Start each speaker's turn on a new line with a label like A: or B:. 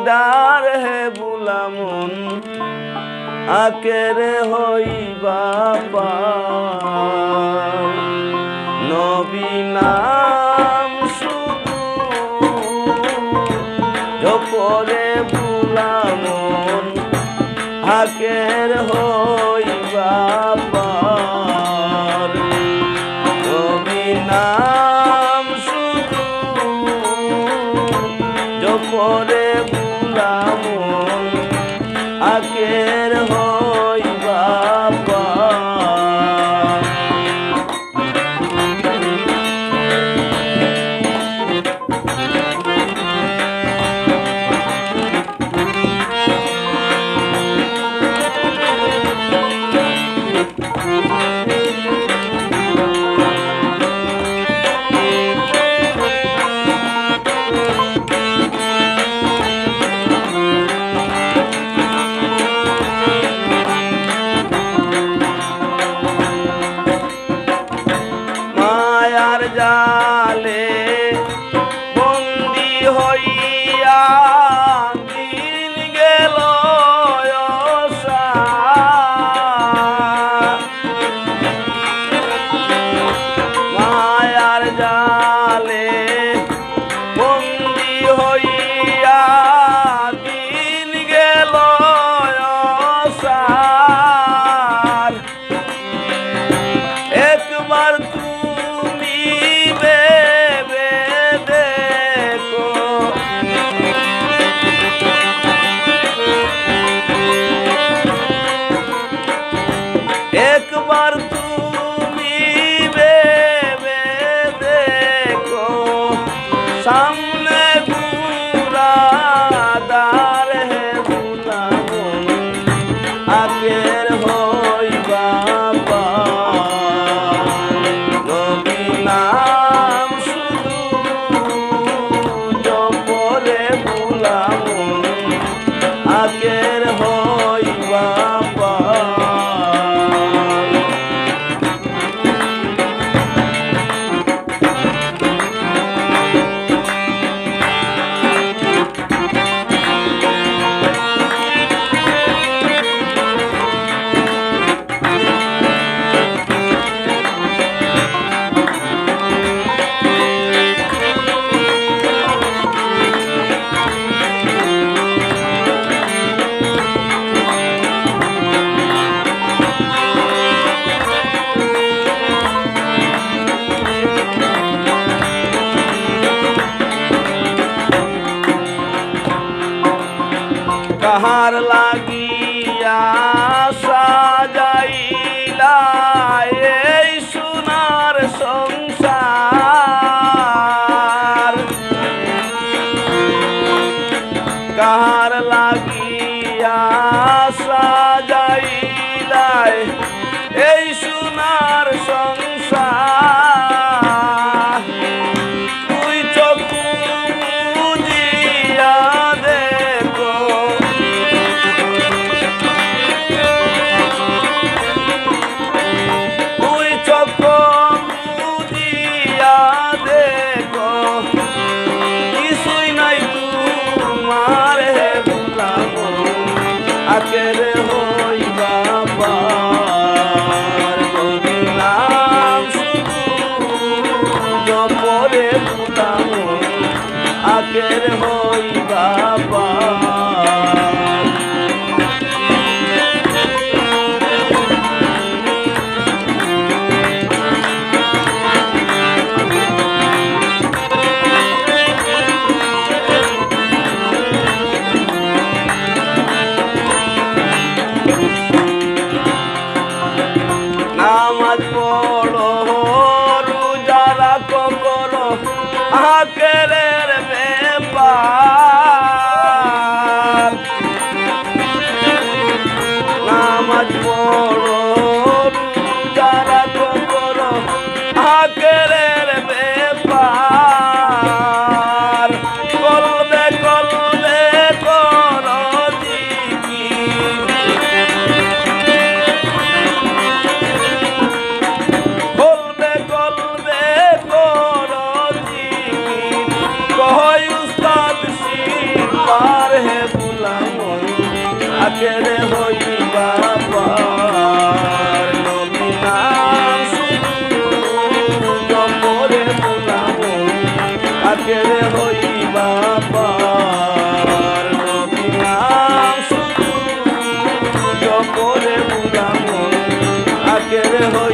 A: দিদার হে বুলামন আকেরে হইবা পার নবী নাম শুধু জপরে বুলামন আকের হইবা পার নবী নাম শুধু জপরে বুলামন আকের হইবা পার মায়ার জালে বন্দি হইয়া দিন গেল মায়ার জালে বন্দি হইয়া দিন গেল একবার তুমি ভেবে দেখো একবার তুমি ভেবে দেখো সামনে গুরাদার হে বুলামন আকের হইবা পার নবী নাম শুধু জপরে বুলামন আকের হইবা পার কাহার লাগিয়া সাজাইলা এই সোনার সংসার কাহার লাগিয়া সাজাইলা এই সোনার সংসার তুই চক্ষু বুজিয়া দেখো তুই চক্ষু বুজিয়া দেখো কিছুই নাই তোমার হে বুলামন আকের হইবা পার নবী নাম শুধু হই